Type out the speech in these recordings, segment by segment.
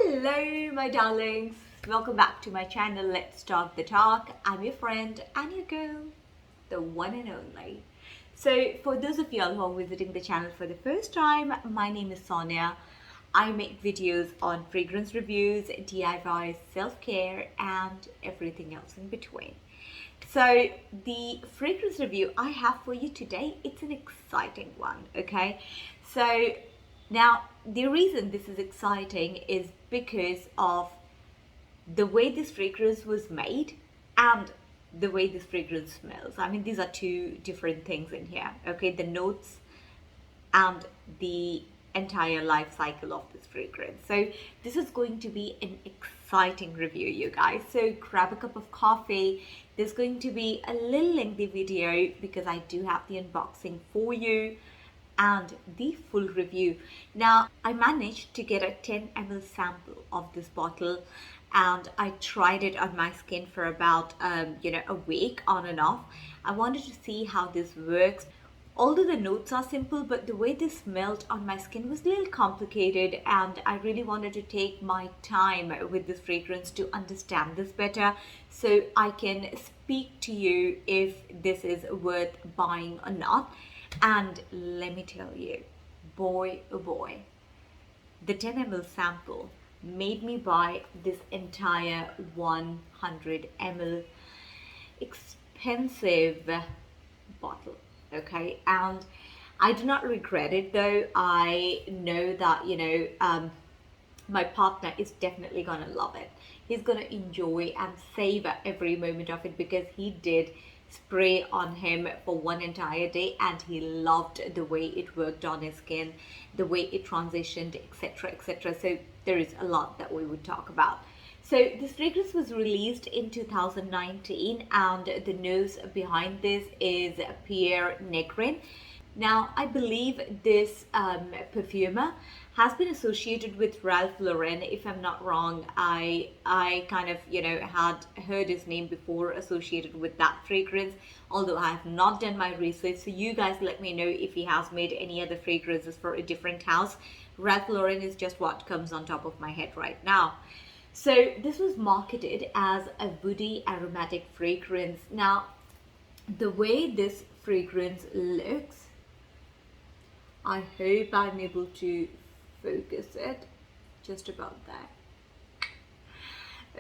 Hello my darlings, welcome back to my channel. Let's talk the talk. I'm your friend and your girl, the one and only. So for those of y'all who are visiting the channel for the first time, my name is Soniya. I make videos on fragrance reviews, DIY, self-care and everything else in between. So the fragrance review I have for you today, it's an exciting one, okay? So now the reason this is exciting is because of the way this fragrance was made and the way this fragrance smells. I mean, these are two different things in here, okay? The notes and the entire life cycle of this fragrance. So this is going to be an exciting review, you guys. So grab a cup of coffee. There's going to be a little lengthy video because I do have the unboxing for you and the full review. Now I managed to get a 10 ml sample of this bottle and I tried it on my skin for about a week on and off. I wanted to see how this works. Although the notes are simple, but the way this smelled on my skin was a little complicated and I really wanted to take my time with this fragrance to understand this better so I can speak to you if this is worth buying or not. And let me tell you, boy oh boy, the 10 ml sample made me buy this entire 100 ml expensive bottle. Okay, and I do not regret it though. I know that my partner is definitely gonna love it. He's gonna enjoy and savor every moment of it because he did spray on him for one entire day and he loved the way it worked on his skin, the way it transitioned, etc, etc. So there is a lot that we would talk about. So this fragrance was released in 2019 and the nose behind this is Pierre Negrin. Now I believe this perfumer has been associated with Ralph Lauren. If I'm not wrong, I kind of had heard his name before associated with that fragrance, although I have not done my research. So you guys let me know if he has made any other fragrances for a different house. Ralph Lauren is just what comes on top of my head right now. So this was marketed as a woody aromatic fragrance. Now, the way this fragrance looks, I hope I'm able to focus it just about there.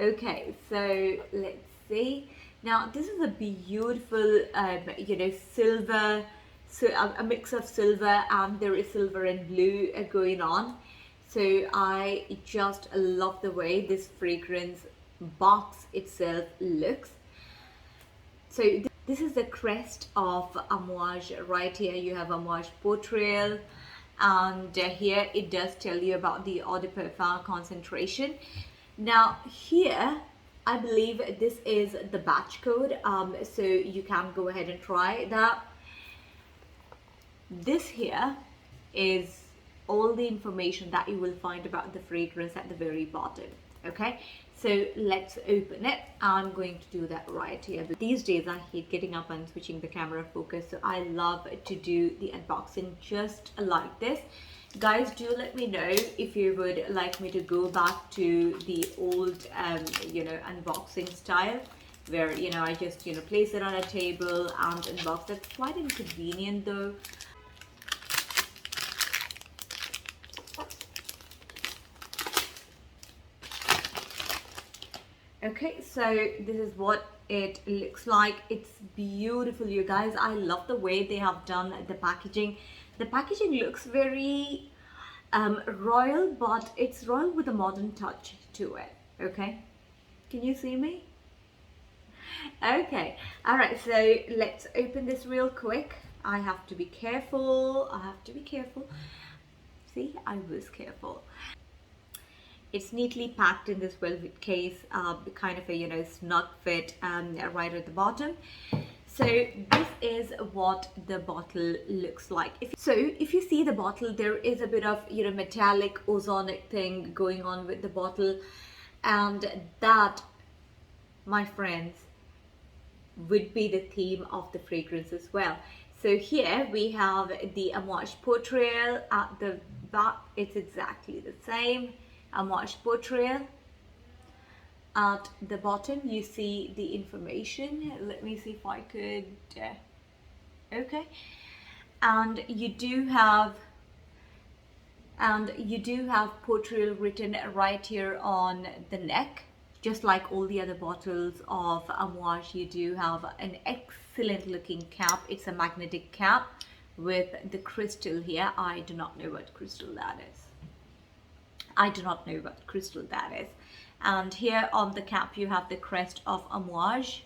Okay, so let's see. Now, this is a beautiful, silver, so a mix of silver and there is silver and blue going on. So I just love the way this fragrance box itself looks. So this is the crest of Amouage. Right here you have Amouage Portrayal and here it does tell you about the eau de parfum concentration. Now here I believe this is the batch code, so you can go ahead and try that. This here is all the information that you will find about the fragrance at the very bottom. Okay, so let's open it. I'm going to do that right here. But these days I hate getting up and switching the camera focus, so I love to do the unboxing just like this. Guys, do let me know if you would like me to go back to the old unboxing style where I just place it on a table and unbox. That's quite inconvenient though. Okay, so this is what it looks like. It's beautiful, you guys. I love the way they have done the packaging. The packaging looks very royal, but it's royal with a modern touch to it. Okay, can you see me? Okay, all right, so let's open this real quick. I have to be careful. See, I was careful. It's neatly packed in this velvet case, kind of a snug fit right at the bottom. So this is what the bottle looks like. If you see the bottle, there is a bit of metallic ozonic thing going on with the bottle, and that, my friends, would be the theme of the fragrance as well. So here we have the Amouage Portrayal at the back. It's exactly the same. Amouage Portrayal. At the bottom you see the information. Let me see if I could okay, and you do have Portrayal written right here on the neck. Just like all the other bottles of Amouage, you do have an excellent looking cap. It's a magnetic cap with the crystal here. I do not know what crystal that is. And here on the cap you have the crest of Amouage.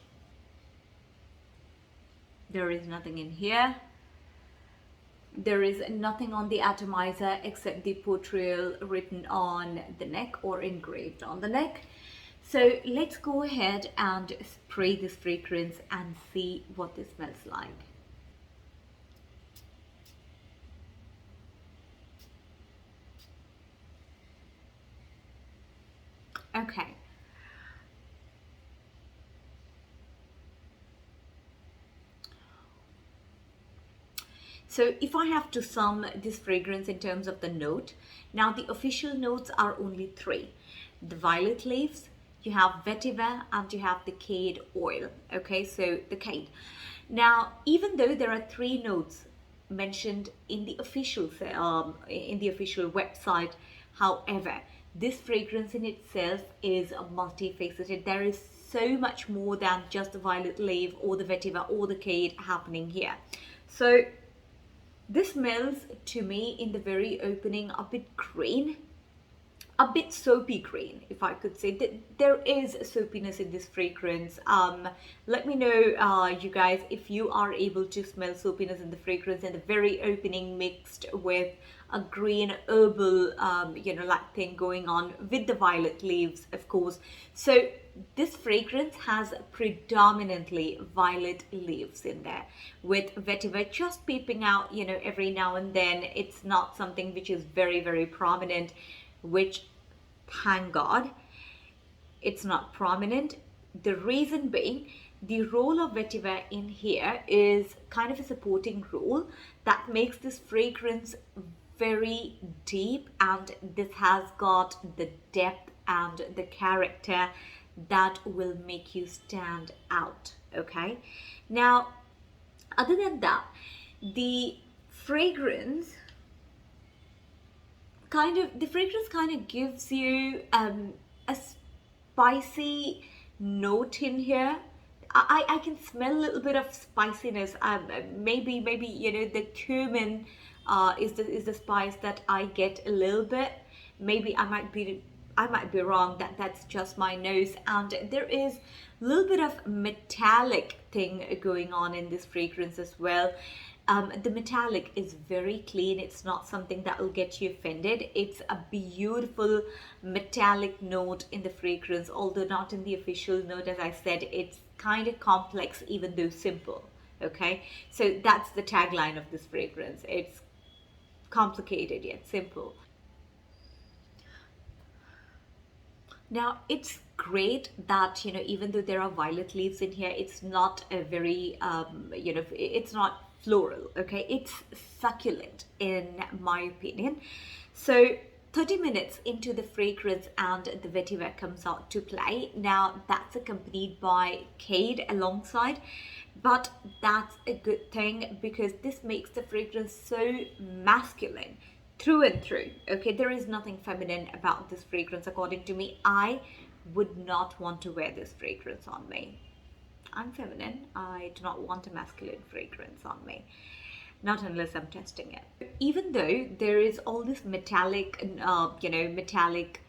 There is nothing in here. There is nothing on the atomizer except the Portrayal written on the neck or engraved on the neck. So let's go ahead and spray this fragrance and see what this smells like. Okay. So if I have to sum this fragrance in terms of the note, now the official notes are only 3. The violet leaves, you have vetiver, and you have the cade oil. Okay, so the cade. Now, even though there are 3 notes mentioned in the official website, however, this fragrance in itself is multifaceted. There is so much more than just the violet leaf or the vetiver or the cade happening here. So this smells to me in the very opening a bit green, a bit soapy green, if I could say. There is soapiness in this fragrance. Let me know, you guys, if you are able to smell soapiness in the fragrance in the very opening mixed with a green herbal, like thing going on with the violet leaves, of course. So this fragrance has predominantly violet leaves in there, with vetiver just peeping out, every now and then. It's not something which is very, very prominent, which, thank God, it's not prominent. The reason being, the role of vetiver in here is kind of a supporting role that makes this fragrance very deep, and this has got the depth and the character that will make you stand out. Okay, now other than that, the fragrance kind of gives you a spicy note in here. I can smell a little bit of spiciness. Maybe the cumin is the spice that I get a little bit. Maybe I might be wrong. That's just my nose. And there is a little bit of metallic thing going on in this fragrance as well. The metallic is very clean. It's not something that will get you offended. It's a beautiful metallic note in the fragrance, although not in the official note. As I said, it's kind of complex even though simple. Okay, so that's the tagline of this fragrance. It's complicated yet simple. Now, it's great that, even though there are violet leaves in here, it's not a very, it's not floral, okay? It's succulent in my opinion. So 30 minutes into the fragrance and the vetiver comes out to play. Now, that's accompanied by cade alongside, but that's a good thing because this makes the fragrance so masculine through and through. Okay, there is nothing feminine about this fragrance according to me. I would not want to wear this fragrance on me. I'm feminine. I do not want a masculine fragrance on me, not unless I'm testing it. Even though there is all this metallic metallic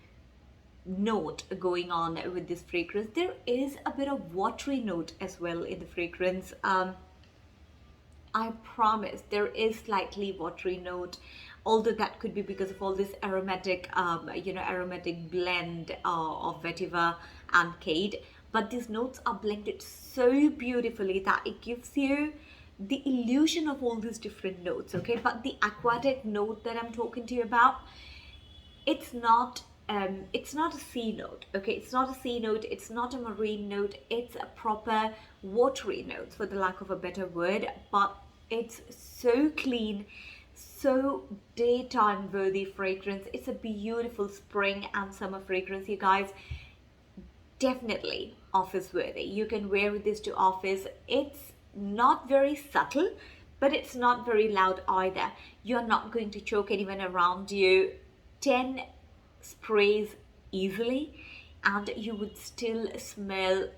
note going on with this fragrance, there is a bit of watery note as well in the fragrance. I promise there is slightly watery note, although that could be because of all this aromatic aromatic blend of vetiver and cade. But these notes are blended so beautifully that it gives you the illusion of all these different notes. Okay, but the aquatic note that I'm talking to you about, it's not a sea note. Okay, it's not a sea note, it's not a marine note, it's a proper watery note, for the lack of a better word. But it's so clean So daytime worthy fragrance. It's a beautiful spring and summer fragrance, you guys. Definitely office worthy. You can wear this to office. It's not very subtle, but it's not very loud either. You're not going to choke anyone around you. 10 sprays easily, and you would still smell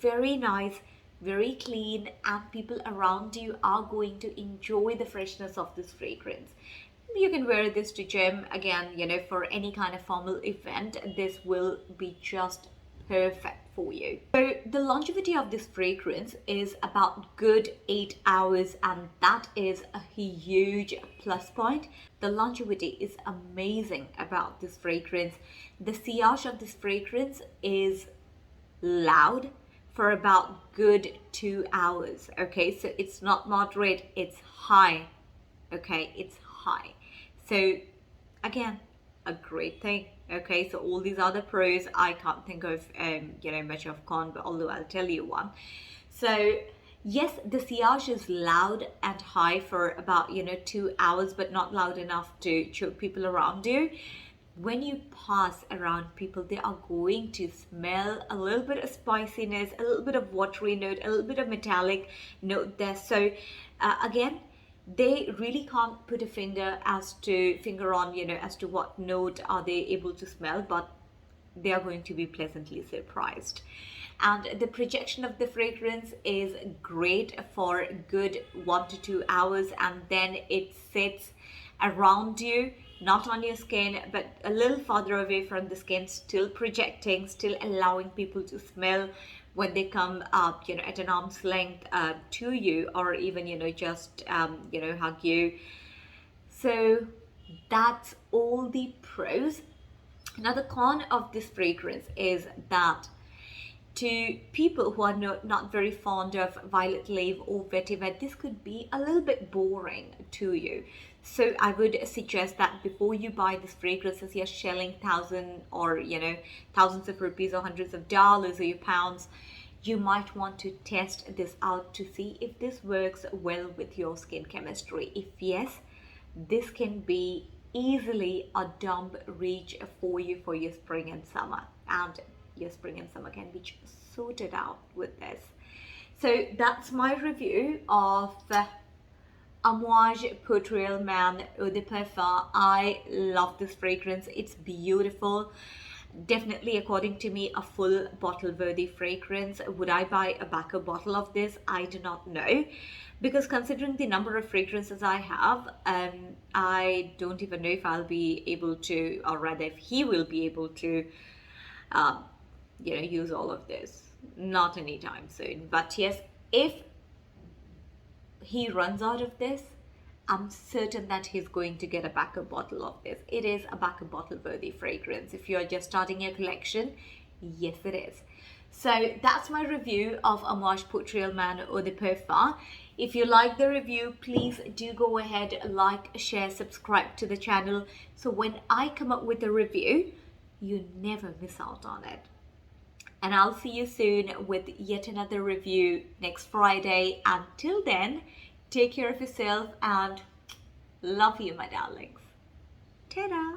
very nice, very clean, and people around you are going to enjoy the freshness of this fragrance. You can wear this to gym again, for any kind of formal event. This will be just perfect for you. So the longevity of this fragrance is about good 8 hours, and that is a huge plus point. The longevity is amazing about this fragrance. The sillage of this fragrance is loud for about good 2 hours. Okay, so it's not moderate, it's high. Okay, it's high. So again, a great thing. Okay, so all these other pros, I can't think of much of con, but although I'll tell you one. So yes, the sillage is loud and high for about 2 hours, but not loud enough to choke people around you. When you pass around people, they are going to smell a little bit of spiciness, a little bit of watery note, a little bit of metallic note there. So again, they really can't put a finger on as to what note are they able to smell, but they are going to be pleasantly surprised. And the projection of the fragrance is great for good 1 to 2 hours, and then it sits around you, not on your skin, but a little farther away from the skin, still projecting, still allowing people to smell when they come up, at an arm's length to you, or even, just, hug you. So that's all the pros. Now the con of this fragrance is that to people who are not very fond of violet leaf or vetiver, this could be a little bit boring to you. So I would suggest that before you buy this fragrance, as you're shelling thousands of rupees or hundreds of dollars or your pounds, you might want to test this out to see if this works well with your skin chemistry. If yes, this can be easily a dump reach for you for your spring and summer, and your spring and summer can be sorted out with this. So that's my review of the Amouage Portrayal Man Eau de Parfum. I love this fragrance. It's beautiful. Definitely, according to me, a full bottle worthy fragrance. Would I buy a backup bottle of this? I do not know, because considering the number of fragrances I have, I don't even know if I'll be able to, or rather if he will be able to use all of this. Not anytime soon. But yes, if he runs out of this, I'm certain that he's going to get a backup bottle of this. It is a backup bottle worthy fragrance. If you're just starting your collection, yes it is. So that's my review of Amouage Portrayal Man Eau de Parfum. If you like the review, please do go ahead, like, share, subscribe to the channel, so when I come up with a review, you never miss out on it. And I'll see you soon with yet another review next Friday. Until then, take care of yourself and love you, my darlings. Ta-da!